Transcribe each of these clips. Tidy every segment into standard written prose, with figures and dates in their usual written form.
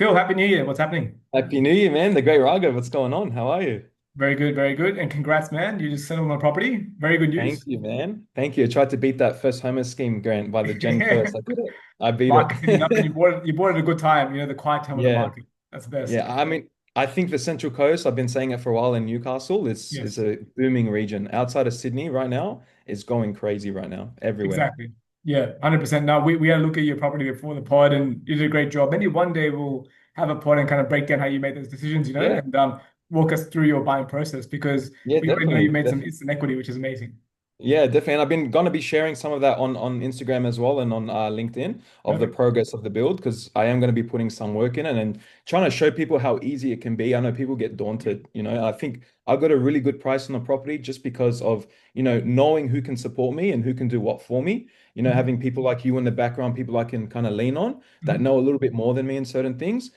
Phil, Happy New Year. What's happening? Happy New Year, man. The great Raga. What's going on? How are you? Very good, very good. And congrats, man. You just settled on a property. Very good Thank news. you, man. Thank you. I tried to beat that first homer scheme grant by the Gen first. I did it. I beat Market's picking up and it. you bought it at a good time, the quiet time of the Yeah. market. That's the best. Yeah. I mean, I think the Central Coast, I've been saying it for a while in Newcastle, is Yes, a booming region. Outside of Sydney right now, it's going crazy right now, everywhere. exactly. Yeah, 100%. Now we had a look at your property before the pod and you did a great job. Maybe one day we'll have a pod and kind of break down how you made those decisions, Yeah. and walk us through your buying process because Yeah, we already know you definitely. made some Definitely. instant equity, which is amazing. Yeah, definitely. And I've been going to be sharing some of that on Instagram as well and on LinkedIn of the Perfect. progress of the build because I am going to be putting some work in it and trying to show people how easy it can be. I know people get daunted, I think I got a really good price on the property just because of, knowing who can support me and who can do what for me. Mhm. Having people like you in the background, people I can kind of lean on that Mhm. know a little bit more than me in certain things.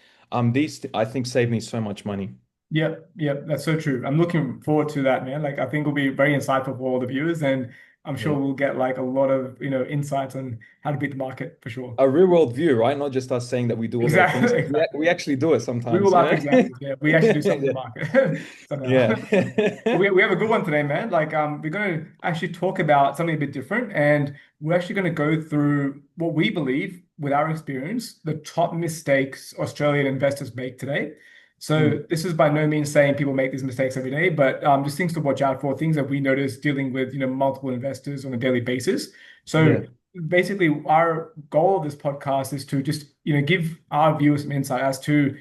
These I think save me so much money. Yep, yep, that's so true. I'm looking forward to that, man. Like, I think it'll be very insightful for all the viewers, and I'm sure Yeah. we'll get like a lot of, insights on how to beat the market for sure. A real world view, right? Not just us saying that we do all those Exactly, things. exactly. We actually do it We sometimes, will you up know? examples. Yeah, we actually do something in the Yeah. market somehow. Yeah. We have a good one today, man. Like, we're going to actually talk about something a bit different, and we're actually going to go through what we believe, with our experience, the top mistakes Australian investors make today. So Mm, this is by no means saying people make these mistakes every day, but just things to watch out for, things that we notice dealing with, multiple investors on a daily basis. So yeah. basically, our goal of this podcast is to just, give our viewers some insight as to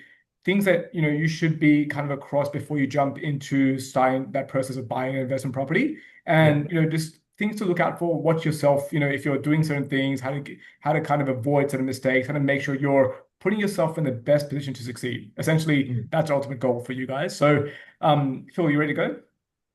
things that you should be kind of across before you jump into starting that process of buying an investment property, Yeah. and just things to look out for. Watch yourself, if you're doing certain things, how to kind of avoid certain mistakes, how to make sure you're putting yourself in the best position to succeed. Essentially, Mm. that's the ultimate goal for you guys. So, Phil, you ready to go?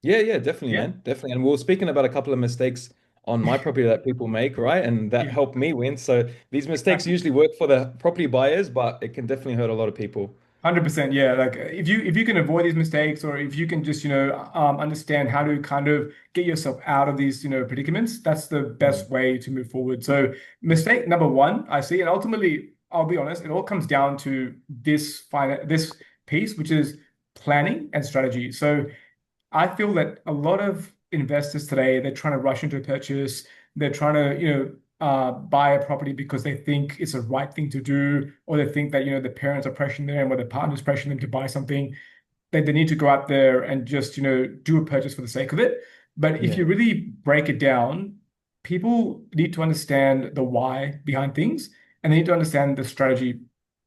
Yeah, yeah, definitely, Yeah, man. Definitely. And we were speaking about a couple of mistakes on my property that people make, right? And that yeah, helped me win. So these mistakes exactly. usually work for the property buyers, but it can definitely hurt a lot of people. 100%, yeah. Like, if you can avoid these mistakes, or if you can just understand how to kind of get yourself out of these predicaments, that's the Mm. best way to move forward. So Yeah. mistake number one, I see, and ultimately, I'll be honest, it all comes down to this piece, which is planning and strategy. So I feel that a lot of investors today, they're trying to rush into a purchase. They're trying to, buy a property because they think it's the right thing to do, or they think that, the parents are pressuring them or the partner's pressuring them to buy something. They need to go out there and just, do a purchase for the sake of it. But if Yeah. you really break it down, people need to understand the why behind things, and they need to understand the strategy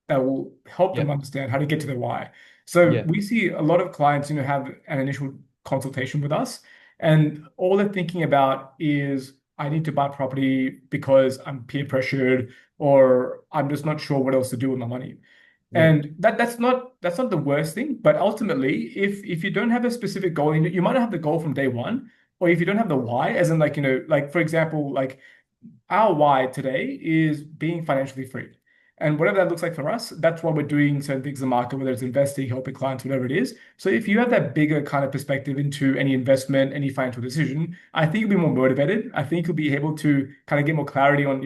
that will help Yeah. them understand how to get to the why. So Yeah. we see a lot of clients, have an initial consultation with us, and all they're thinking about is, I need to buy property because I'm peer pressured, or I'm just not sure what else to do with my money. Yeah. And that's not the worst thing, but ultimately, if you don't have a specific goal, you might not have the goal from day one, or if you don't have the why, as in, like, like, for example, like, our why today is being financially free. And whatever that looks like for us, that's why we're doing certain things in the market, whether it's investing, helping clients, whatever it is. So if you have that bigger kind of perspective into any investment, any financial decision, I think you'll be more motivated. I think you'll be able to kind of get more clarity on,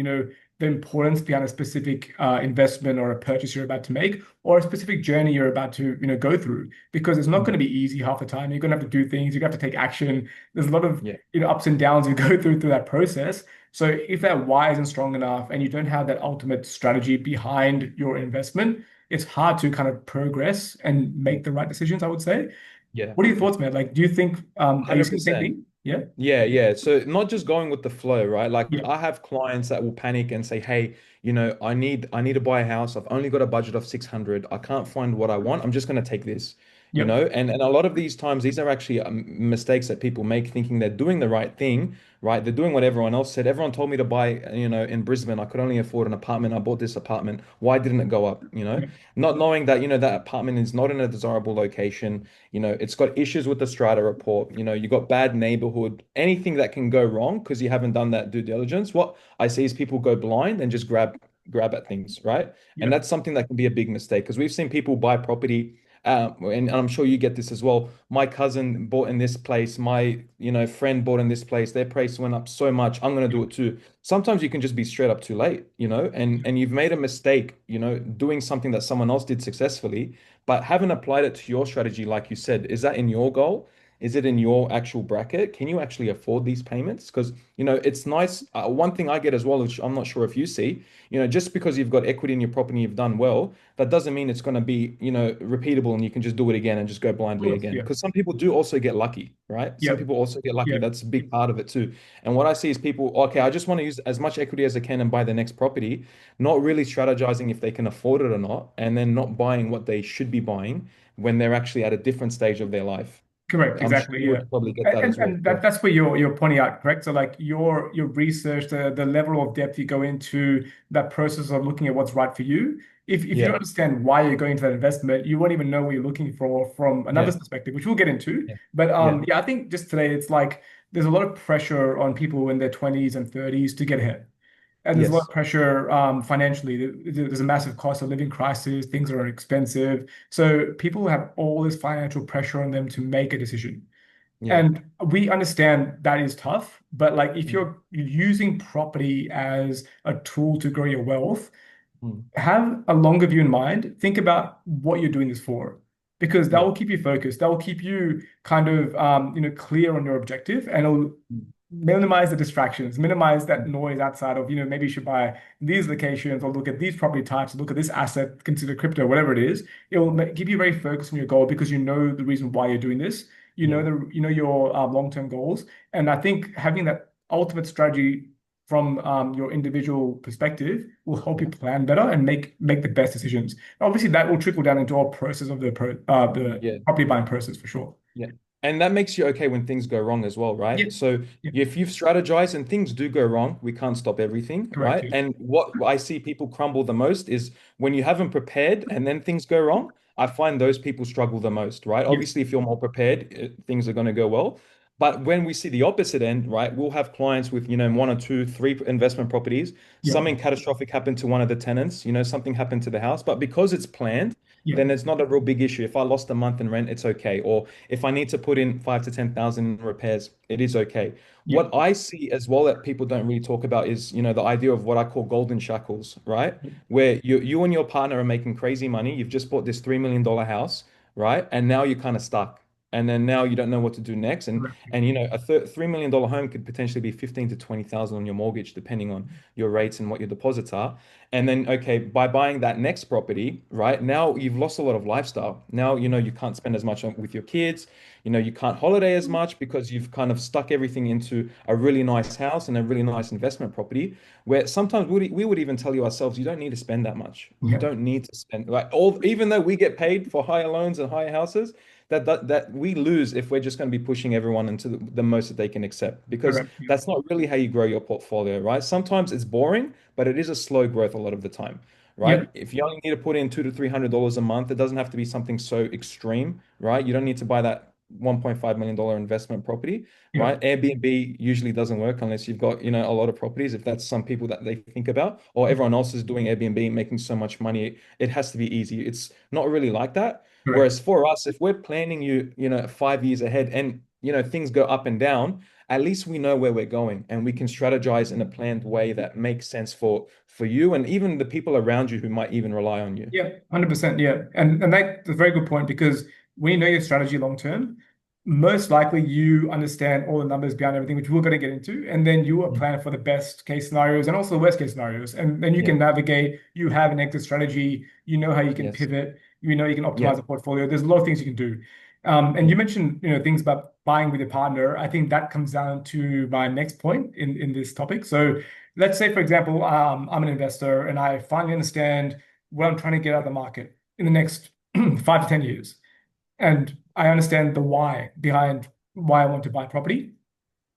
the importance behind a specific investment or a purchase you're about to make, or a specific journey you're about to, go through. Because it's not going Mm. to be easy half the time. You're going to have to do things. You're going to have to take action. There's a lot of, Yeah. ups and downs you go through that process. So if that why isn't strong enough and you don't have that ultimate strategy behind your investment, it's hard to kind of progress and make the right decisions, I would say. Yeah. What are your thoughts, man? Like, do you think, are you seeing the same 100%. thing? Yeah. Yeah, yeah. So not just going with the flow, right? Like Yeah. I have clients that will panic and say, "Hey, I need to buy a house. I've only got a budget of 600. I can't find what I want. I'm just going to take this." Yep. And a lot of these times these are actually mistakes that people make thinking they're doing the right thing, right? They're doing what everyone else said. Everyone told me to buy, in Brisbane. I could only afford an apartment. I bought this apartment. Why didn't it go up, Yep. Not knowing that, that apartment is not in a desirable location. It's got issues with the strata report. You got bad neighborhood, anything that can go wrong because you haven't done that due diligence. What I see is people go blind and just grab at things, right? And Yep. that's something that can be a big mistake because we've seen people buy property and I'm sure you get this as well. My cousin bought in this place. My, friend bought in this place. Their price went up so much. I'm going to do it too. Sometimes you can just be straight up too late, and you've made a mistake, doing something that someone else did successfully, but haven't applied it to your strategy, like you said. Is that in your goal? Is it in your actual bracket? Can you actually afford these payments? Because, it's nice. One thing I get as well, which I'm not sure if you see, just because you've got equity in your property, you've done well, that doesn't mean it's going to be, repeatable and you can just do it again and just go Of blindly course, again. yeah. Because some people do also get lucky, right? Some Yep. people also get lucky. Yep. That's a big part of it too. And what I see is people, okay, I just want to use as much equity as I can and buy the next property, not really strategizing if they can afford it or not, and then not buying what they should be buying when they're actually at a different stage of their life. Correct, I'm sure exactly, you yeah. would probably get And that and, as well. and Yeah. that's where you're pointing out, correct? So like your research, the level of depth you go into that process of looking at what's right for you. If you don't Yeah. understand why you're going into that investment, you won't even know what you're looking for from Yeah. another's perspective, which we'll get into. Yeah. But Yeah. yeah, I think just today it's like there's a lot of pressure on people in their 20s and 30s to get ahead. And there's a lot of Yes. pressure financially. There's a massive cost of living crisis. Things are expensive. So people have all this financial pressure on them to make a decision. Yeah. And we understand that is tough, but like if Mm. you're using property as a tool to grow your wealth, Mm. have a longer view in mind. Think about what you're doing this for, because that Yeah. will keep you focused. That will keep you kind of clear on your objective, and it'll Mm. minimize the distractions, minimize that Mm. noise outside of, maybe you should buy these locations or look at these property types, look at this asset, consider crypto, whatever it is. It will keep you very focused on your goal because you know the reason why you're doing this. Yeah. You know your long-term goals. And I think having that ultimate strategy from your individual perspective will help you Yeah. plan better and make the best decisions. Obviously, that will trickle down into our process of the Yeah. property buying process for sure. Yeah. And that makes you okay when things go wrong as well, Yeah. right? So Yeah. if you've strategized and things do go wrong, we can't stop everything, Correct. right? Yeah. And what I see people crumble the most is when you haven't prepared and then things go wrong. I find those people struggle the most, right? Yeah. Obviously, if you're more prepared, things are going to go well. But when we see the opposite end, right, we'll have clients with, one or two, three investment properties. Yeah. Something catastrophic happened to one of the tenants, something happened to the house. But because it's planned, Yeah. then it's not a real big issue. If I lost a month in rent, it's okay. Or if I need to put in 5 to 10,000 in repairs, it is okay. Yeah. What I see as well that people don't really talk about is, the idea of what I call golden shackles, right? Where you and your partner are making crazy money. You've just bought this $3 million house, right? And now you're kind of stuck. And then now you don't know what to do next. And Correct. and a $3 million home could potentially be 15 to 20,000 on your mortgage, depending on your rates and what your deposits are. And then, okay, by buying that next property, right, now you've lost a lot of lifestyle. Now, you can't spend as much with your kids. You can't holiday as much because you've kind of stuck everything into a really nice house and a really nice investment property where sometimes we would even tell you ourselves, you don't need to spend that much. You Yeah. don't need to spend like even though we get paid for higher loans and higher houses, that we lose if we're just going to be pushing everyone into the most that they can accept because Correct. Yeah. that's not really how you grow your portfolio, right? Sometimes it's boring, but it is a slow growth a lot of the time, right? Yep. If you only need to put in $200 to $300 a month, it doesn't have to be something so extreme, right? You don't need to buy that $1.5 million investment property, Yep. right? Airbnb usually doesn't work unless you've got, a lot of properties. If that's some people that they think about, or Yep. everyone else is doing Airbnb and making so much money, it has to be easy. It's not really like that. Correct. Whereas for us, if we're planning you 5 years ahead and things go up and down, at least we know where we're going and we can strategize in a planned way that makes sense for you and even the people around you who might even rely on you. Yeah, 100%. Yeah. And that's a very good point because when you know your strategy long term, most likely you understand all the numbers behind everything, which we're going to get into. And then you are Mm. planning for the best case scenarios and also the worst case scenarios. And then you Yeah. can navigate, you have an exit strategy, you know how you can Yes. pivot, you know you can Yeah. optimize the portfolio. There's a lot of things you can do. And Yeah. you mentioned, things about buying with your partner. I think that comes down to my next point in this topic. So let's say, for example, I'm an investor and I finally understand what I'm trying to get out of the market in the next 5 to 10 years. And I understand the why behind why I want to buy property.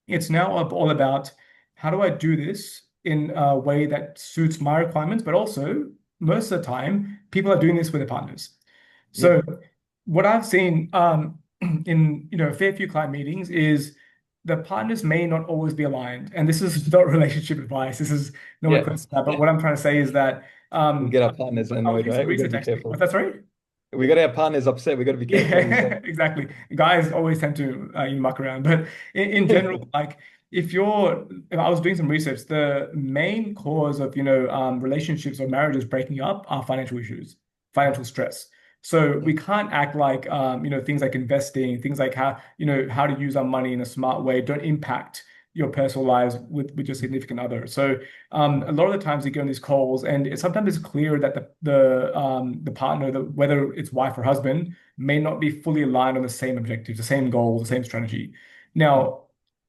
It's now all about how do I do this in a way that suits my requirements, but also most of the time, people are doing this with their partners. Yeah. So what I've seen in a fair few client meetings is the partners may not always be aligned, and this is not relationship advice. This is nowhere Yeah. close to that. But what I'm trying to say is that We'll get our partners I was annoyed, doing some right? We got to research be actually. What's careful. that, sorry? We got our partners upset. We got to be careful what we say. Yeah, exactly. Guys always tend to muck around, but in general, like if I was doing some research, the main cause of relationships or marriages breaking up are financial issues, financial stress. So Yeah, we can't act like things like investing, things like how to use our money in a smart way don't impact your personal lives with your significant other. So a lot of the times you go on these calls, and sometimes it's clear that the partner, whether it's wife or husband, may not be fully aligned on the same objectives, the same goals, the same strategy. yeah, Now,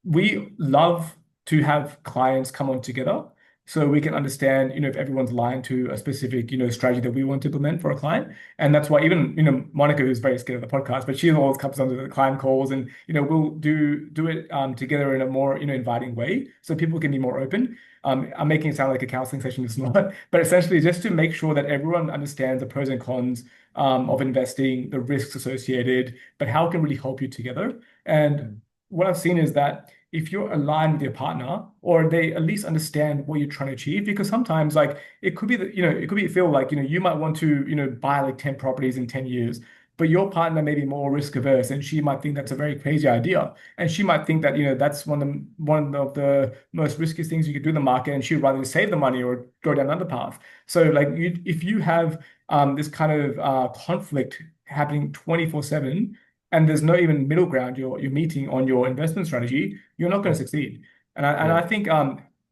we love to have clients come on together so we can understand, if everyone's aligned to a specific, strategy that we want to implement for a client. And that's why even, Monica, who's very scared of the podcast, but she always comes onto the client calls and, we'll do it together in a more, inviting way so people can be more open. I'm making it sound like a counseling session. It's not, but essentially just to make sure that everyone understands the pros and cons of investing, the risks associated, but how it can really help you together. And mm, what I've seen is that if you're aligned with your partner, or they at least understand what you're trying to achieve, because sometimes like it could be that, it could be feel like, you might want to, buy like 10 properties in 10 years. But your partner may be more risk averse, and she might think that's a very crazy idea. And she might think that, that's one of the most riskiest things you could do in the market, and she'd rather just save the money or go down another path. So like if you have this kind of conflict happening 24/7, and there's no even middle ground you're meeting on your investment strategy, you're not going to yeah, succeed. And I yeah, think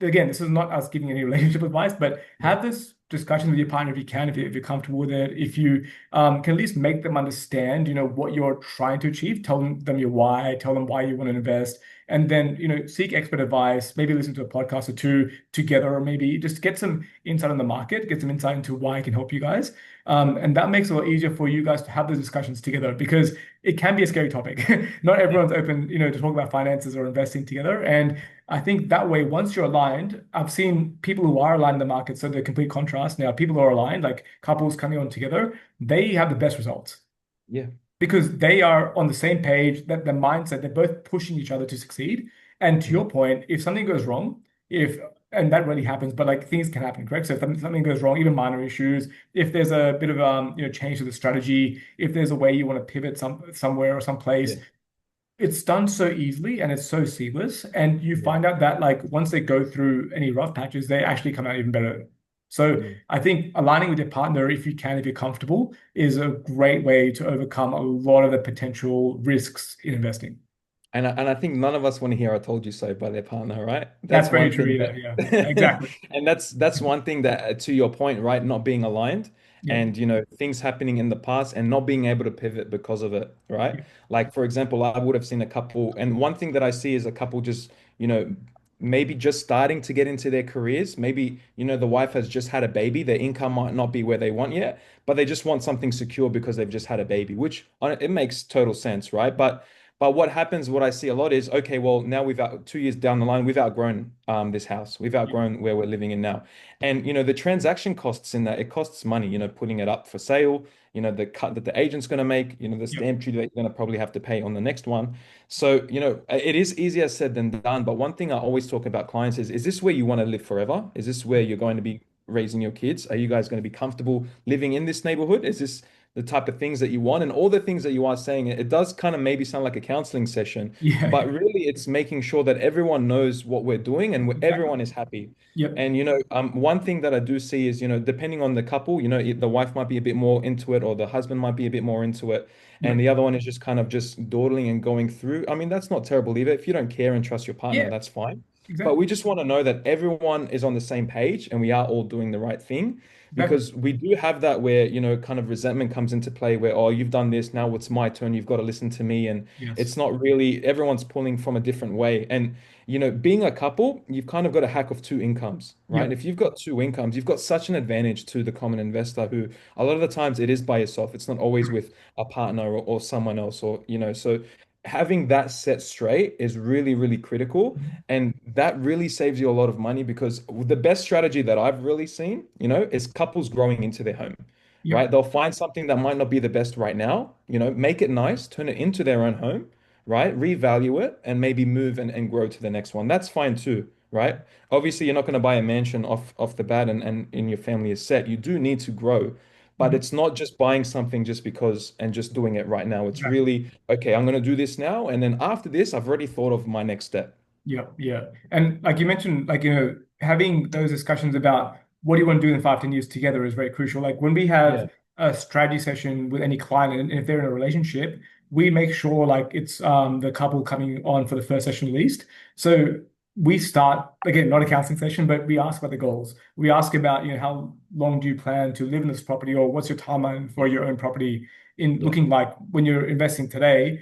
again, this is not us giving any relationship advice, but yeah, have this discussion with your partner if you can, if you're comfortable with it, if you can at least make them understand, what you're trying to achieve, tell them your why, tell them why you want to invest, and then seek expert advice, maybe listen to a podcast or two together, or maybe just get some insight on the market, get some insight into why I can help you guys. And that makes it a lot easier for you guys to have those discussions together because it can be a scary topic. Not yeah, everyone's open, to talk about finances or investing together. And I think that way, once you're aligned, I've seen people who are aligned in the market, so the complete contrast. Now, people who are aligned, like couples coming on together, they have the best results yeah, because they are on the same page, that the mindset, they're both pushing each other to succeed. And to mm, your point, if something goes wrong, if and that really happens, but like things can happen, correct? So if something goes wrong, even minor issues, if there's a bit of change to the strategy, if there's a way you want to pivot somewhere or someplace, yeah, it's done so easily and it's so seamless. And you yeah, find out that like once they go through any rough patches, they actually come out even better. So mm. I think aligning with your partner, if you can, if you're comfortable, is a great way to overcome a lot of the potential risks in investing. And I think none of us want to hear "I told you so" by their partner, right? That's That's very one true thing either. Yeah, that, exactly. and that's one thing that, to your point, right? Not being aligned, Yep. and things happening in the past and not being able to pivot because of it, right? Yep. Like for example, I would have seen a couple, and one thing that I see is a couple just, maybe just starting to get into their careers. Maybe, the wife has just had a baby, their income might not be where they want yet, but they just want something secure because they've just had a baby, which it makes total sense, right? But what happens, what I see a lot is, okay, well, now we've 2 years down the line, we've outgrown this house. We've Yep. outgrown where we're living in now. And, the transaction costs in that, it costs money, putting it up for sale, the cut that the agent's going to make, the Yep. stamp duty that you're going to probably have to pay on the next one. So, it is easier said than done. But one thing I always talk about clients is this where you want to live forever? Is this where you're going to be raising your kids? Are you guys going to be comfortable living in this neighborhood? Is this the type of things that you want and all the things that you are saying? It does kind of maybe sound like a counseling session, Yeah. but really it's making sure that everyone knows what we're doing and Exactly. everyone is happy. Yep. And one thing that I do see is, depending on the couple, the wife might be a bit more into it or the husband might be a bit more into it, and Yep. the other one is just kind of just dawdling and going through. I mean, that's not terrible either. If you don't care and trust your partner, Yeah. that's fine. But Exactly. we just want to know that everyone is on the same page and we are all doing the right thing, Exactly. because we do have that where, kind of resentment comes into play where, oh, you've done this, now it's my turn, you've got to listen to me. And Yes. it's not really, everyone's pulling from a different way. And, being a couple, you've kind of got a hack of two incomes, right? Yep. If you've got two incomes, you've got such an advantage to the common investor who a lot of the times it is by yourself. It's not always with a partner or someone else or, so having that set straight is really, really critical. Mhm. And that really saves you a lot of money because the best strategy that I've really seen, is couples growing into their home, Yep. right? They'll find something that might not be the best right now, make it nice, turn it into their own home, right? Revalue it and maybe move and grow to the next one. That's fine too, right? Obviously, you're not going to buy a mansion off the bat and your family is set. You do need to grow. but Mhm. it's not just buying something just because and just doing it right now. It's Exactly. really, okay, I'm going to do this now. And then after this, I've already thought of my next step. Yeah, yeah. And like you mentioned, like, having those discussions about what do you want to do in 5, 10 years together is very crucial. Like when we Yeah. have a strategy session with any client, and if they're in a relationship, we make sure like it's the couple coming on for the first session at least. So we start, again, not a counseling session, but we ask about the goals. We ask about, how long do you plan to live in this property, or what's your timeline for your own property in Yeah. looking like when you're investing today,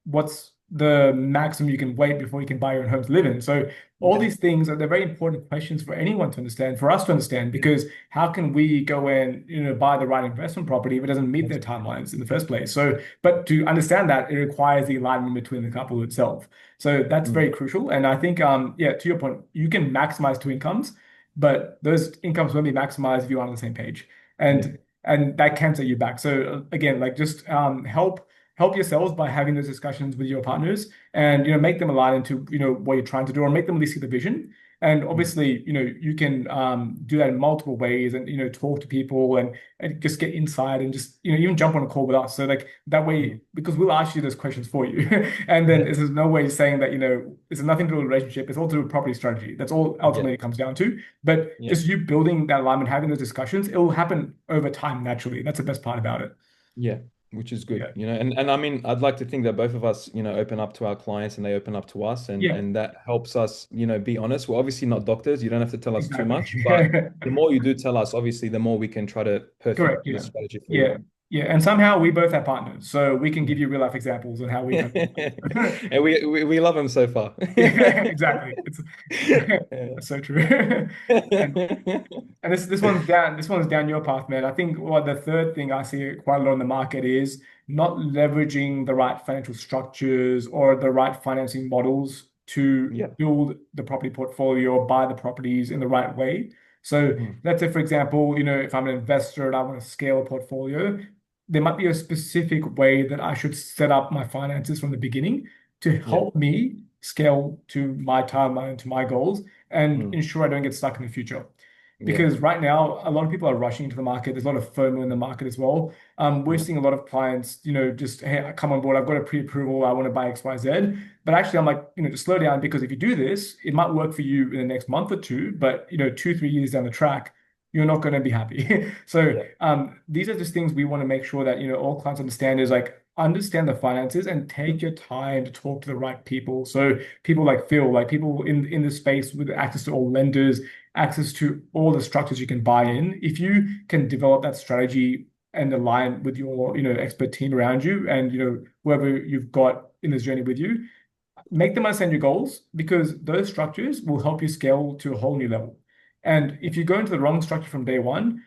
what's the maximum you can wait before you can buy your own home to live in? So all Yeah. these things are they're very important questions for anyone to understand, for us to understand, because how can we go and buy the right investment property if it doesn't meet their timelines in the first place? So, but to understand that, it requires the alignment between the couple itself. So that's Mm. very crucial. And I think yeah, to your point, you can maximize two incomes, but those incomes won't be maximized if you aren't on the same page. Yeah. And that can set you back. So again, like just help yourselves by having those discussions with your partners, and make them align into what you're trying to do, or make them at least see the vision. And Mm. obviously you can do that in multiple ways, and talk to people, and just get insight, and just even jump on a call with us, so like that Mm. way, because we'll ask you those questions for you. And then Yeah. there's no way saying that it's nothing to do with a relationship, it's all to do with property strategy. That's all Yeah. ultimately it comes down to. But Yeah. just you building that alignment, having those discussions, it will happen over time naturally. That's the best part about it. Yeah, which is good, Yeah. and I mean, I'd like to think that both of us, open up to our clients and they open up to us, and Yeah, and that helps us, be honest. We're obviously not doctors. You don't have to tell us too exactly. much, but the more you do tell us, obviously, the more we can try to perfect Correct. the Yeah. strategy for you. Yeah. Yeah. And somehow we both have partners, so we can give you real life examples on how we've had partners. And we love them so far. Yeah, exactly. It's Yeah. that's so true. And and this one's down your path, man. I think what the third thing I see quite a lot in the market is not leveraging the right financial structures or the right financing models to Yeah. build the property portfolio or buy the properties in the right way. So Mm. let's say, for example, if I'm an investor and I want to scale a portfolio, there might be a specific way that I should set up my finances from the beginning to Yeah. help me scale to my timeline, to my goals, and Mm. ensure I don't get stuck in the future. Yeah. Because right now, a lot of people are rushing into the market. There's a lot of FOMO in the market as well. We're Yeah. seeing a lot of clients, just, hey, I come on board. I've got a pre-approval. I want to buy X, Y, Z. But actually, I'm like, just slow down, because if you do this, it might work for you in the next month or two. But 2, 3 years down the track, you're not going to be happy. So Yeah. these are just things we want to make sure that all clients understand, is like understand the finances and take your time to talk to the right people. So people like Phil, like people in the space with access to all lenders, access to all the structures you can buy in. If you can develop that strategy and align with your expert team around you, and whoever you've got in this journey with you, make them understand your goals, because those structures will help you scale to a whole new level. And if you go into the wrong structure from day one,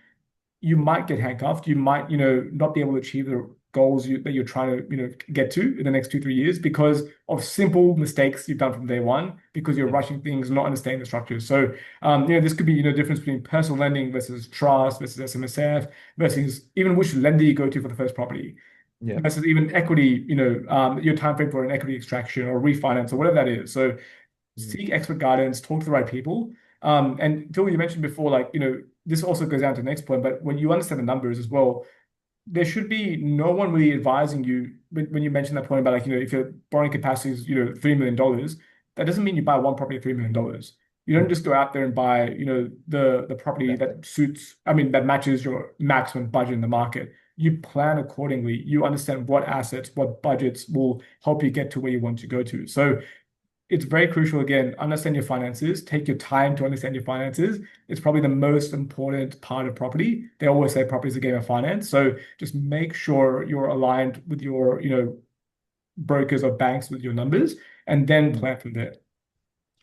you might get handcuffed. You might, not be able to achieve the goals that you're trying to, get to in the next 2, 3 years, because of simple mistakes you've done from day one, because you're Yeah. rushing things, not understanding the structures. So, this could be, difference between personal lending versus trust versus SMSF versus even which lender you go to for the first property Yeah. versus even equity, your time frame for an equity extraction or refinance or whatever that is. So Mm. seek expert guidance, talk to the right people. And Phil, you mentioned before, like, this also goes down to the next point, but when you understand the numbers as well, there should be no one really advising you when you mentioned that point about, like, if your borrowing capacity is, $3 million, that doesn't mean you buy one property at $3 million. You don't Mm. just go out there and buy, the property Exactly. that suits, I mean, that matches your maximum budget in the market. You plan accordingly. You understand what assets, what budgets will help you get to where you want to go to. So it's very crucial, again, understand your finances, take your time to understand your finances. It's probably the most important part of property. They always say property is a game of finance. So just make sure you're aligned with your, brokers or banks with your numbers, and then Mm. plan from there.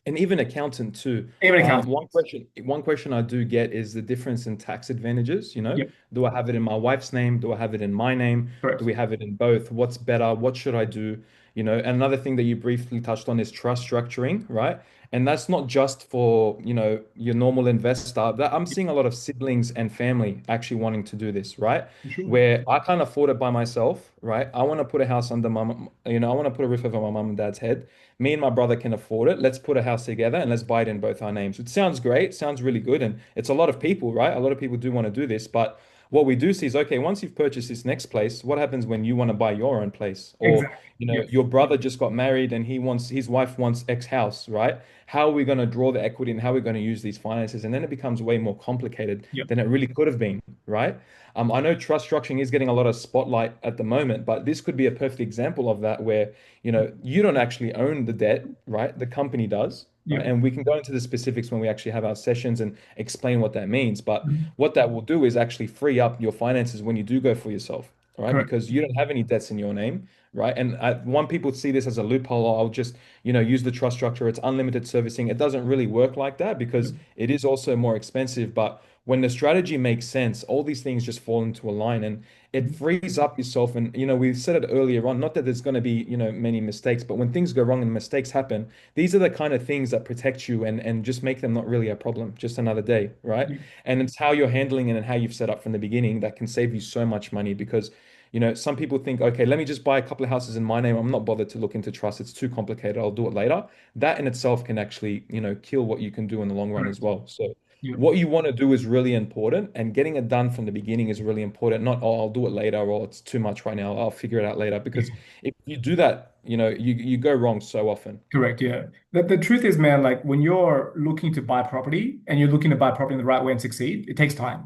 And even accountant too. Even accounting. One question I do get is the difference in tax advantages. Yep, Do I have it in my wife's name? Do I have it in my name? Do correct. we have it in both? What's better? What should I do? And another thing that you briefly touched on is trust structuring, right? And that's not just for, your normal investor. That I'm Yep, seeing a lot of siblings and family actually wanting to do this, right? for sure. Where I can't afford it by myself, right? I want to put a house under I want to put a roof over my mom and dad's head. Me and my brother can afford it. Let's put a house together and let's buy it in both our names. It sounds great, sounds really good, and it's a lot of people, right? A lot of people do want to do this, but what we do see is, okay, once you've purchased this next place, what happens when you want to buy your own place? Or, Exactly. you know, Yes. your brother just got married and his wife wants X house, right? How are we going to draw the equity and how are we going to use these finances? And then it becomes way more complicated Yep. than it really could have been, right? I know trust structuring is getting a lot of spotlight at the moment, but this could be a perfect example of that where, you know, you don't actually own the debt, right? The company does, right? Yep. And we can go into the specifics when we actually have our sessions and explain what that means. But Mhm. what that will do is actually free up your finances when you do go for yourself, right? Correct. Because you don't have any debts in your name, right? And one people see this as a loophole. "Oh, I'll just, you know, use the trust structure. It's unlimited servicing." It doesn't really work like that because Yep. it is also more expensive. But when the strategy makes sense, all these things just fall into a line and it Mhm. frees up yourself. And, you know, we said it earlier on, not that there's going to be, you know, many mistakes, but when things go wrong and mistakes happen, these are the kind of things that protect you and just make them not really a problem, just another day, right? Yep. And it's how you're handling it and how you've set up from the beginning that can save you so much money because, you know, some people think, okay, let me just buy a couple of houses in my name. I'm not bothered to look into trust. It's too complicated. I'll do it later. That in itself can actually, you know, kill what you can do in the long run as Correct. well. So Yep. what you want to do is really important and getting it done from the beginning is really important. Not, oh, I'll do it later or it's too much right now. I'll figure it out later. Because if you do that, you know, you go wrong so often. Correct, yeah. The truth is, man, like when you're looking to buy property and you're looking to buy property in the right way and succeed, it takes time.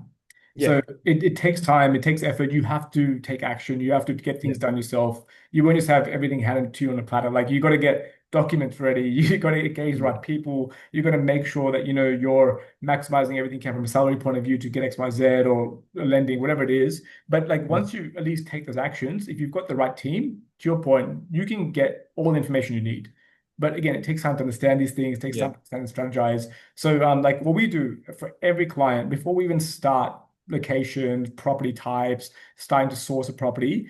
Yeah. So it takes time, it takes effort. You have to take action. You have to get Yeah. things done yourself. You won't just have everything handed to you on a platter. Like you got to get documents ready. You got to engage the Yeah. right people. You got to make sure that you know you're maximizing everything you can from a salary point of view to get XYZ or lending, whatever it is. But like Yeah. once you at least take those actions, if you've got the right team, to your point, you can get all the information you need. But again, it takes time to understand these things, it takes Yeah. time to understand and strategize. So, like what we do for every client before we even start locations, property types, starting to source a property,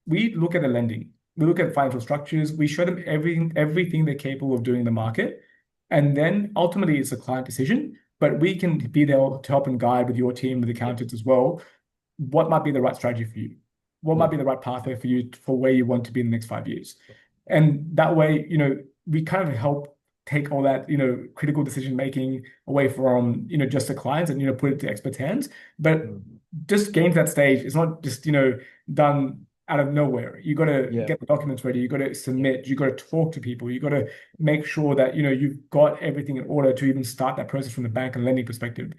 we look at the lending. We look at financial structures. We show them everything they're capable of doing in the market. And then ultimately it's a client decision, but we can be there to help and guide with your team, with Yeah. accountants as well. What might be the right strategy for you? What might Yeah. be the right pathway for you for where you want to be in the next 5 years? And that way, we kind of help take all that, critical decision making away from, just the clients and, put it to expert hands. But Mm. just getting to that stage, it's not just, done out of nowhere. You got to Yeah. get the documents ready. You got to Yeah. submit. You got to talk to people. You got to make sure that, you've got everything in order to even start that process from the bank and lending perspective.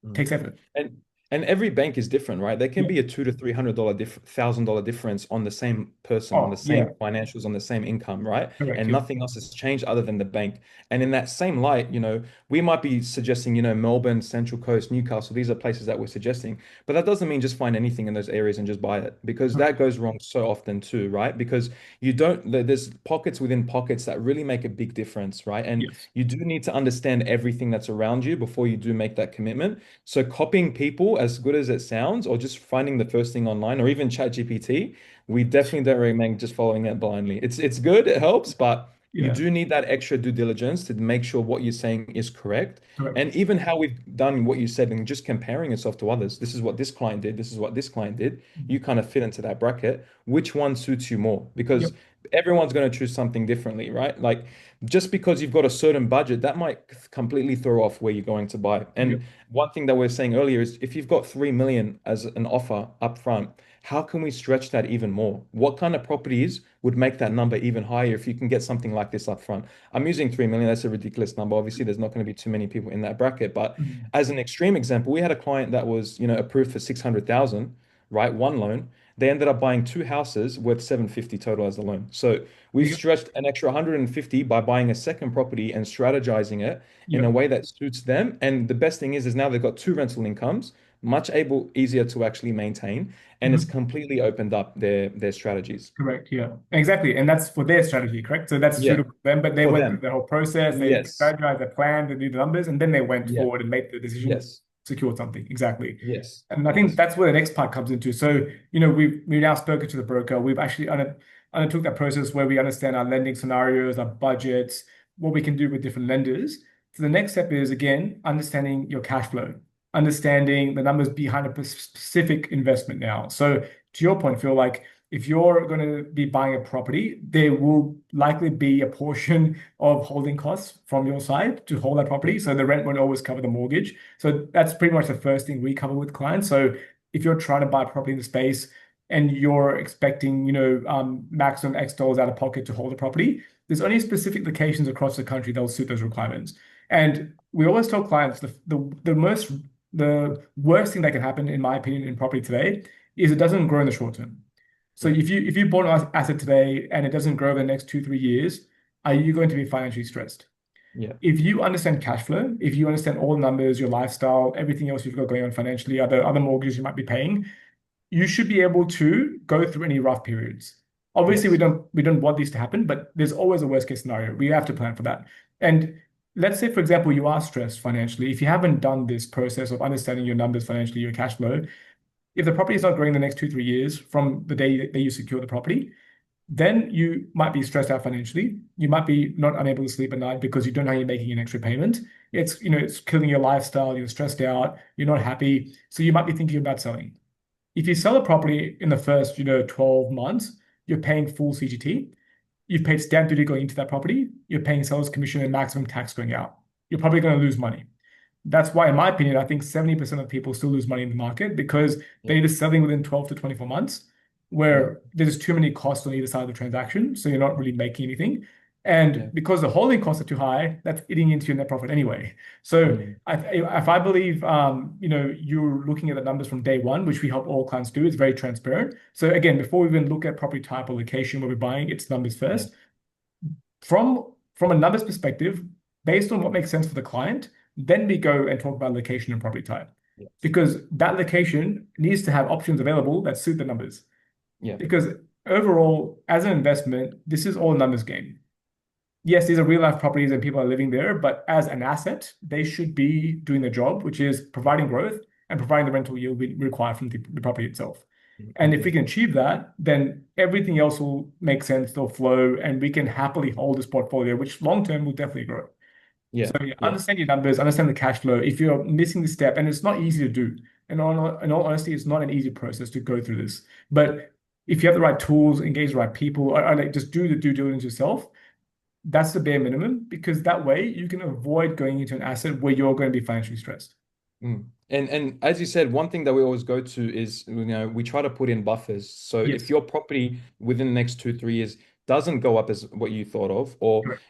Mm. Takes effort. And and every bank is different, right? There can Yeah. be a $200 to $300 difference on the same person, on the Oh, yeah. same financials, on the same income, right? Correct. And Yeah. nothing else has changed other than the bank. And in that same light, you know, we might be suggesting, you know, Melbourne, Central Coast, Newcastle. These are places that we're suggesting, but that doesn't mean just find anything in those areas and just buy it because Correct. that goes wrong so often too, right? Because you don't, there's pockets within pockets that really make a big difference, right? And Yes. you do need to understand everything that's around you before you do make that commitment. So copying people, as good as it sounds, or just finding the first thing online, or even ChatGPT, we definitely don't recommend just following it blindly. It's good, it helps, but you Yeah. do need that extra due diligence to make sure what you're saying is correct. Correct. And even how we've done what you said and just comparing yourself to others. This is what this client did. This is what this client did. You Mhm. kind of fit into that bracket. Which one suits you more? Because Yep. everyone's going to choose something differently, right? Like just because you've got a certain budget, that might completely throw off where you're going to buy. Yep. And one thing that we are saying earlier is if you've got 3 million as an offer up front, how can we stretch that even more? What kind of properties would make that number even higher if you can get something like this up front? I'm using 3 million. That's a ridiculous number. Obviously, there's not going to be too many people in that bracket. But Mhm. as an extreme example, we had a client that was, you know, approved for 600,000, right? One loan. They ended up buying two houses worth 750 total as the loan. So we've Yep. stretched an extra 150 by buying a second property and strategizing it in a Yep. way that suits them. And the best thing is now they've got two rental incomes, much easier to actually maintain, and it's Mhm. completely opened up their strategies. Correct. Yeah. Exactly. And that's for their strategy, correct? So that's Yeah, suitable for them, but they for went through them. the whole process. They Yes. strategized, they planned, they did the numbers, and then they went Yeah. forward and made the decision to Yes. secure something. Exactly. Yes. And I think Yes. that's where the next part comes into. So, we've now spoken to the broker. We've actually undertook that process where we understand our lending scenarios, our budgets, what we can do with different lenders. So the next step is again understanding your cash flow, understanding the numbers behind a specific investment now. So to your point, Phil, like if you're going to be buying a property, there will likely be a portion of holding costs from your side to hold that Yeah. property. So the rent won't always cover the mortgage. So that's pretty much the first thing we cover with clients. So if you're trying to buy property in the space and you're expecting, maximum X dollars out of pocket to hold the property, there's only specific locations across the country that will suit those requirements. And we always tell clients the worst thing that can happen, in my opinion, in property today is it doesn't grow in the short term. So Yeah. if you bought an asset today and it doesn't grow over the next 2, 3 years, are you going to be financially stressed? Yeah. If you understand cash flow, if you understand all the numbers, your lifestyle, everything else you've got going on financially, other mortgages you might be paying, you should be able to go through any rough periods. Obviously, Yes. we don't want these to happen, but there's always a worst case scenario. We have to plan for that. And let's say, for example, you are stressed financially. If you haven't done this process of understanding your numbers financially, your cash flow, if the property is not growing the next 2, 3 years from the day that you secure the property, then you might be stressed out financially. You might be not unable to sleep at night because you don't know how you're making an extra payment. It's killing your lifestyle. You're stressed out. You're not happy. So you might be thinking about selling. If you sell a property in the first, 12 months, you're paying full CGT. You've paid stamp duty going into that property. You're paying seller's commission and maximum tax going out. You're probably going to lose money. That's why, in my opinion, I think 70% of people still lose money in the market because Yeah. they're either selling within 12 to 24 months, Yeah. where there's too many costs on either side of the transaction. So you're not really making anything. Yeah. And because the holding costs are too high, that's eating into your net profit anyway. So Mm. if I believe, you're looking at the numbers from day one, which we help all clients do, it's very transparent. So again, before we even look at property type or location where we're buying, it's numbers Yeah. first. From a numbers perspective, based on what makes sense for the client, then we go and talk about location and property type. Yeah. Because that location needs to have options available that suit the numbers. Yeah. Because overall, as an investment, this is all a numbers game. Yes, these are real life properties and people are living there, but as an asset, they should be doing the job, which is providing growth and providing the rental yield we require from the property itself. And if we Yeah. can achieve that, then everything else will make sense, they'll flow, and we can happily hold this portfolio, which long term will definitely grow. So Yeah. yeah, Yeah. understand your numbers, understand the cash flow. If you're missing this step, and it's not easy to do, in all honesty, it's not an easy process to go through this. But if you have the right tools, engage the right people, or like just do the due diligence yourself, that's the bare minimum because that way you can avoid going into an asset where you're going to be financially stressed. Mm. And as you said, one thing that we always go to is, we try to put in buffers. So if Yes, your property within the next 2, 3 years doesn't go up as what you thought of, or, correct.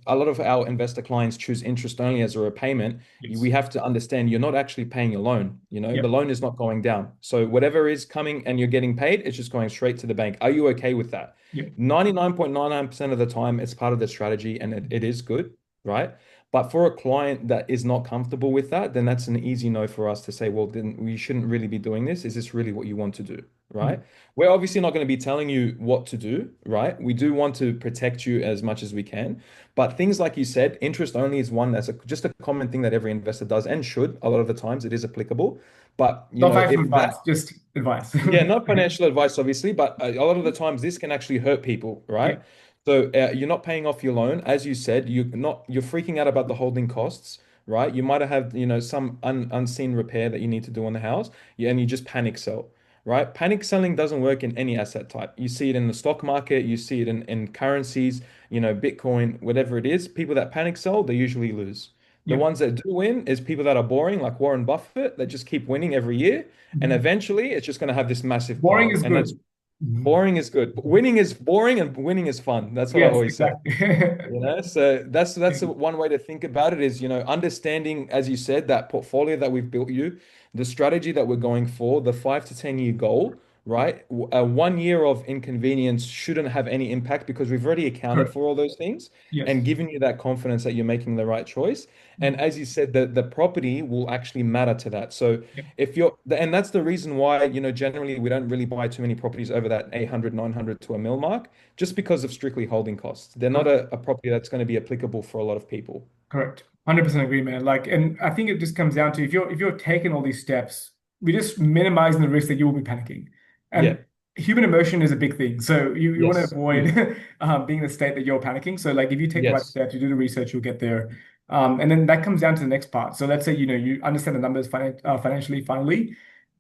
a lot of our investor clients choose interest only as a repayment, we Yes. have to understand you're not actually paying your loan. The Yep. loan is not going down. So whatever is coming and you're getting paid, it's just going straight to the bank. Are you okay with that? Yep. 99.99% of the time, it's part of the strategy and it is good, right? But for a client that is not comfortable with that, then that's an easy no for us to say, well, then we shouldn't really be doing this. Is this really what you want to do? Right? Mhm. We're obviously not going to be telling you what to do, right? We do want to protect you as much as we can. But things like you said, interest only is one that's just a common thing that every investor does and should. A lot of the times it is applicable. But, Not financial if that advice, just advice. yeah, not financial advice, obviously, but a lot of the times this can actually hurt people, right? Yep. So you're not paying off your loan, as you said. You're freaking out about the holding costs, right? You might have had, some unseen repair that you need to do on the house, and you just panic sell, right? Panic selling doesn't work in any asset type. You see it in the stock market, you see it in currencies, Bitcoin, whatever it is. People that panic sell, they usually lose. The Yep. ones that do win is people that are boring, like Warren Buffett, that just keep winning every year. And Mhm. eventually it's just going to have this massive Boring pile. is And that's good. Mhm. boring is good. Winning is boring and winning is fun. That's what I Yes, always say. exactly. So that's one way to think about it is, understanding, as you said, that portfolio that we've built you, the strategy that we're going for, the 5 to 10 year goal, right? 1 year of inconvenience shouldn't have any impact because we've already accounted Correct. for all those things Yes. and given you that confidence that you're making the right choice. And Mhm. as you said, the property will actually matter to that. So Yep. if you're, and that's the reason why, generally we don't really buy too many properties over that 800, 900 to a mil mark, just because of strictly holding costs. They're not a property that's going to be applicable for a lot of people. Correct. 100% agree, man. Like, and I think it just comes down to if you're taking all these steps, we're just minimizing the risk that you will be panicking. Yeah. And human emotion is a big thing. So you want to Yes. Huge. avoid being in the state that you're panicking. So like if you take the right Yes. steps, you do the research, you'll get there. And then that comes down to the next part. So let's say you understand the numbers financially finally.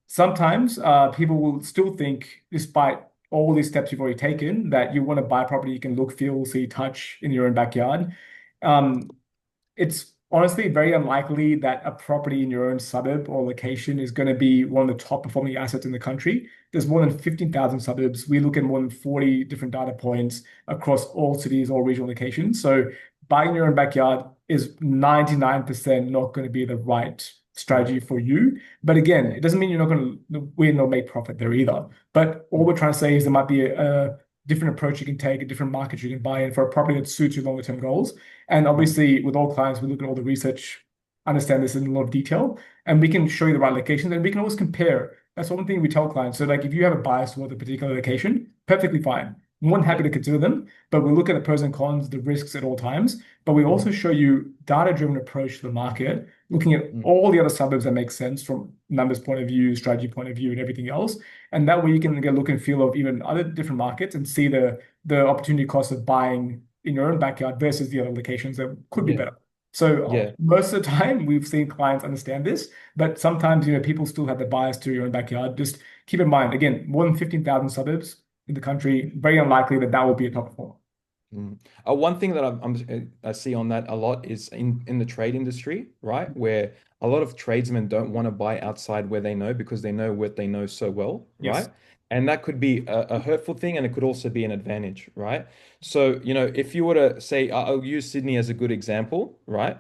Sometimes people will still think, despite all these steps you've already taken, that you want to buy property you can look, feel, see, touch in your own backyard. Um, it's honestly very unlikely that a property in your own suburb or location is going to be one of the top performing assets in the country. There's more than 15,000 suburbs. We look at more than 40 different data points across all cities, all regional locations. So buying your own backyard is 99% not going to be the right Mm, strategy for you. But again, it doesn't mean you're not going to win or make profit there either. But all mm, we're trying to say is there might be a different approach you can take, a different market you can buy in for a property that suits your longer term goals. And mm. obviously, with all clients, we look at all the research, understand this in a lot of detail, and we can show you the right locations, and we can always compare. That's one thing we tell clients. So, like, if you have a bias towards a particular location, perfectly fine. More than happy Yeah. to consider them, but we look at the pros and cons, the risks at all times. But we also Mm, show you data-driven approach to the market, looking at mm. all the other suburbs that make sense from numbers point of view, strategy point of view, and everything else. And that way you can get a look and feel of even other different markets and see the opportunity cost of buying in your own backyard versus the other locations that could be Yeah. better. So Yeah. most of the time, we've seen clients understand this, but sometimes people still have the bias to your own backyard. Just keep in mind, again, more than 15,000 suburbs in the country, very unlikely that that will be a top performer. Mm. One thing that I see on that a lot is in the trade industry, right? Where a lot of tradesmen don't want to buy outside where they know because they know what they know so well, Yes. right? And that could be a hurtful thing and it could also be an advantage, right? So, if you were to say, I'll use Sydney as a good example, right?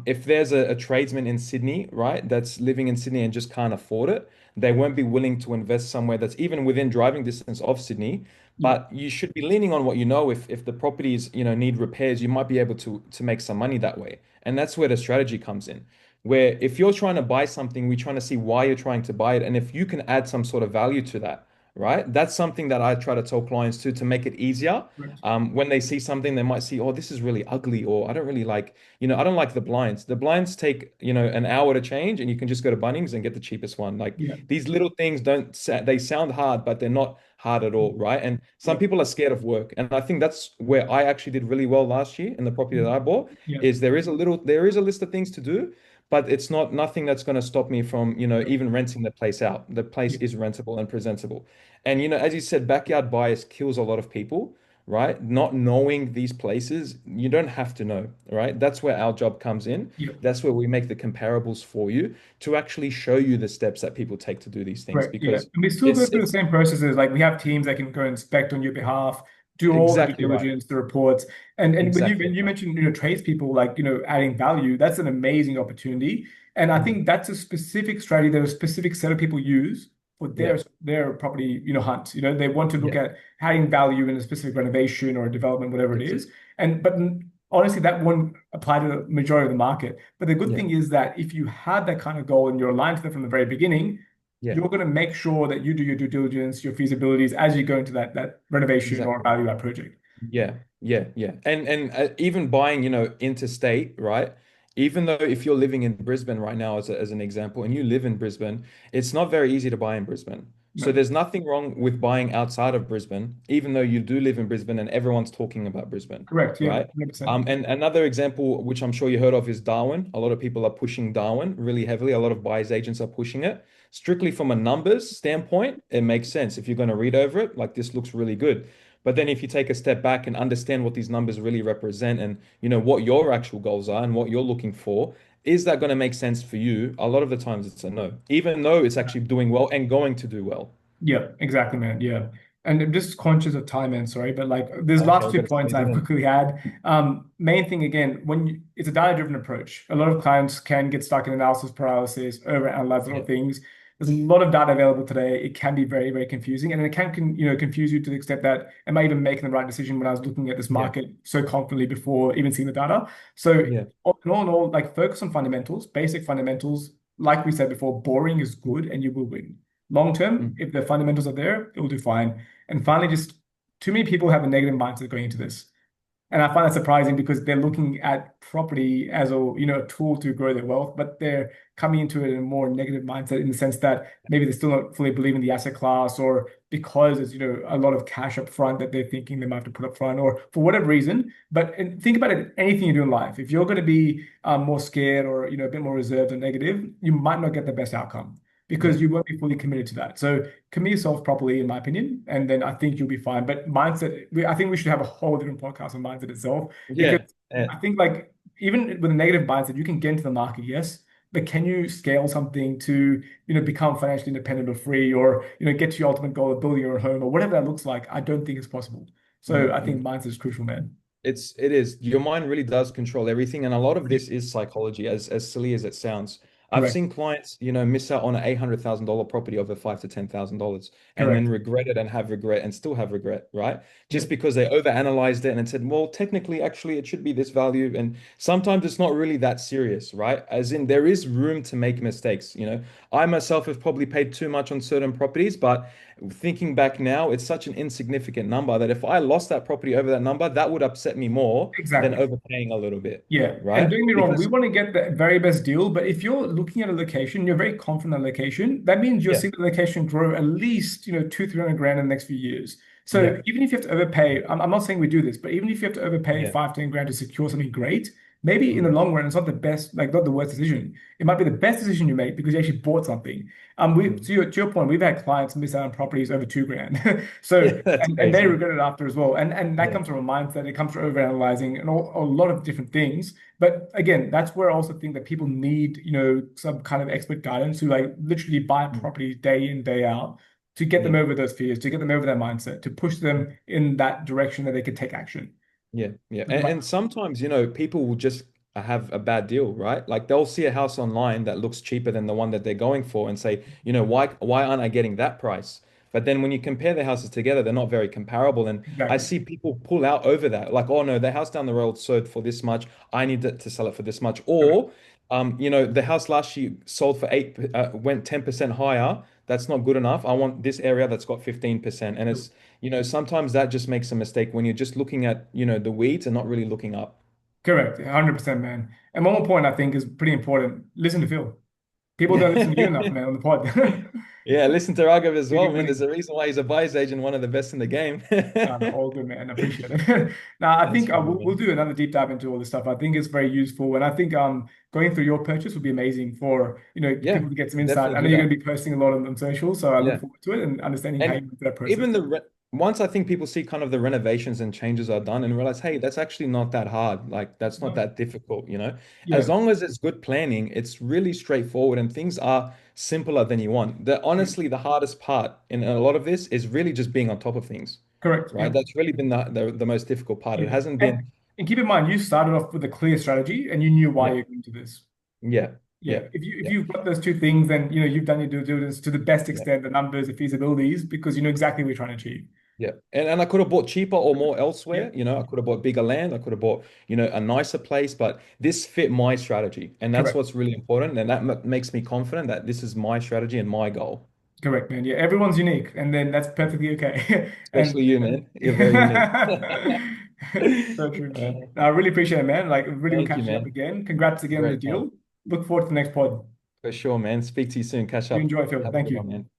If there's a tradesman in Sydney, right, that's living in Sydney and just can't afford it, they won't be willing to invest somewhere that's even within driving distance of Sydney, Yeah. but you should be leaning on what you know. If the properties, need repairs, you might be able to make some money that way. And that's where the strategy comes in. Where if you're trying to buy something, we're trying to see why you're trying to buy it. And if you can add some sort of value to that, right? That's something that I try to tell clients to make it easier. Correct. When they see something, they might see, oh, this is really ugly, or I don't really like, I don't like the blinds. The blinds take, an hour to change, and you can just go to Bunnings and get the cheapest one. Like Yeah. these little things they sound hard, but they're not hard at all, right? And some Yeah. people are scared of work. And I think that's where I actually did really well last year in the property that I bought, Yeah. is there is a list of things to do, but it's not nothing that's going to stop me from, even renting the place out. The place Yeah. is rentable and presentable. And, as you said, backyard bias kills a lot of people, right? Not knowing these places, you don't have to know, right? That's where our job comes in. Yeah. That's where we make the comparables for you to actually show you the steps that people take to do these things, Right. Yeah. because And we still go it's through the it's same processes. Like we have teams that can go inspect on your behalf, do all the due exactly right. diligence, the reports. And when Exactly you right. mentioned, tradespeople like, adding value, that's an amazing opportunity. And I Mm. think that's a specific strategy that a specific set of people use for Yeah. their property, hunt. They want to look Yeah. at adding value in a specific renovation or development, whatever it Exactly. is. And but honestly, that won't apply to the majority of the market. But the good Yeah. thing is that if you had that kind of goal and you're aligned to them from the very beginning, Yeah. you're going to make sure that you do your due diligence, your feasibilities as you go into that renovation or Exactly. value add project. Yeah, yeah, yeah. And even buying, interstate, right? Even though if you're living in Brisbane right now, as an example, and you live in Brisbane, it's not very easy to buy in Brisbane. So No, there's nothing wrong with buying outside of Brisbane, even though you do live in Brisbane and everyone's talking about Brisbane, correct. Yeah, right? 100%. And another example, which I'm sure you heard of, is Darwin. A lot of people are pushing Darwin really heavily. A lot of buyers agents are pushing it. Strictly from a numbers standpoint, it makes sense. If you're going to read over it, like this looks really good. But then if you take a step back and understand what these numbers really represent and what your actual goals are and what you're looking for, is that going to make sense for you? A lot of the times it's a no, even though it's actually doing well and going to do well. Yeah, exactly, man. Yeah. And I'm just conscious of time, man. Sorry, but like there's Okay, last we've two got to points squeeze it I've in. quickly had. Main thing again, it's a data-driven approach. A lot of clients can get stuck in analysis paralysis, overanalyze little Yeah, things. There's a lot of data available today. It can be very, very confusing, and it confuse you to the extent that am I even making the right decision when I was looking at this yeah, market so confidently before even seeing the data? So yeah. all in all, like focus on fundamentals, basic fundamentals. Like we said before, boring is good, and you will win. Long term, Mm. if the fundamentals are there, it will do fine. And finally, just too many people have a negative mindset going into this. And I find that surprising because they're looking at property as a tool to grow their wealth, but they're coming into it in a more negative mindset in the sense that maybe they still don't fully believe in the asset class, or because there's a lot of cash up front that they're thinking they might have to put up front, or for whatever reason. But and think about it, anything you do in life, if you're going to be more scared or a bit more reserved or negative, you might not get the best outcome Yeah. because you won't be fully committed to that. So commit yourself properly, in my opinion, and then I think you'll be fine. But mindset, I think we should have a whole different podcast on mindset itself because Yeah. I think like even with a negative mindset, you can get into the market, yes, but can you scale something to, become financially independent or free, or, get to your ultimate goal of building your own home or whatever that looks like? I don't think it's possible. So I think mindset is crucial, man. It is. Your mind really does control everything, and a lot of this is psychology, as silly as it sounds. I've Correct. seen clients, miss out on an $800,000 property over five to $10,000 and then Correct. regret it and have regret and still have regret, right? Just Yep. because they overanalyzed it and said, well, technically, actually, it should be this value. And sometimes it's not really that serious, right? As in, there is room to make mistakes. I myself have probably paid too much on certain properties, but thinking back now, it's such an insignificant number that if I lost that property over that number, that would upset me more than Exactly. overpaying a little bit, Yeah, and right? don't get me wrong, we Because want to get the very best deal, but if you're looking at a location, you're very confident in the location, that means you're yeah, seeing the location grow at least, two, 300 grand in the next few years. yeah, So even if you have to overpay, I'm not saying we do this, but even if you have to overpay yeah, 5, 10 grand to secure something great, maybe in the mm, long run, it's not the best, like not the worst decision. It might be the best decision you make because you actually bought something. mm. To your point, we've had clients miss out on properties over 2 grand. Yeah, So that's and they crazy. regret it after as well. And that Yeah, comes from a mindset, it comes from overanalyzing and a lot of different things. But again, that's where I also think that people need, some kind of expert guidance who like literally buy mm, property day in, day out to get them yeah. over those fears, to get them over that mindset, to push them in that direction that they could take action. Yeah, yeah. With And, my- and sometimes, people will just have a bad deal, right? Like they'll see a house online that looks cheaper than the one that they're going for and say, why aren't I getting that price? But then when you compare the houses together, they're not very comparable. And I Exactly. see people pull out over that. Like, oh no, the house down the road sold for this much. I need to sell it for this much. Correct. Or, the house last year sold for eight, went 10% higher. That's not good enough. I want this area that's got 15%. And sometimes that just makes a mistake when you're just looking at, the weeds and not really looking up. Correct. 100%, man. And one more point I think is pretty important. Listen to Phil. People don't listen to you enough, Yeah. man, on the pod. Yeah, listen to Raghav as We well, keep man. There's a winning. reason why he's a buyer's agent, one of the best in the game. No, no, all good, man. I appreciate it. Now, I That's think funny, we'll man. do another deep dive into all this stuff. I think it's very useful, and I think going through your purchase would be amazing for Yeah, people to get some insight. definitely I know do you're going that. to be posting a lot on social, so I look Yeah. forward to it and understanding how you And went through that process. even once I think people see kind of the renovations and changes are done and realize, hey, that's actually not that hard. Like that's not No. that difficult. As Yeah, long as it's good planning, it's really straightforward and things are simpler than you want. Honestly, the hardest part in a lot of this is really just being on top of things, correct. right? Yep. That's really been the most difficult part. It Yeah, hasn't been, and keep in mind, you started off with a clear strategy, and you knew why yeah, you're going to this. yeah, Yeah, yeah, if yeah, you've got those two things, then you've done your due diligence to the best yeah. extent, the numbers, the feasibilities, because you know exactly what you're trying to achieve. Yeah. And I could have bought cheaper or more Yeah, elsewhere. I could have bought bigger land. I could have bought, a nicer place, but this fit my strategy. And that's correct. what's really important. And that makes me confident that this is my strategy and my goal. Correct, man. Yeah, everyone's unique, and then that's perfectly okay. Especially And you, man. You're very unique. so true, Uh, man. I really appreciate it, man. Like, really good Thank you, catching up man. again. Congrats again on the Great time. deal. Look forward to the next pod. For sure, man. Speak to you soon. Catch You up. enjoy, Phil. Have a Thank good you. one, man.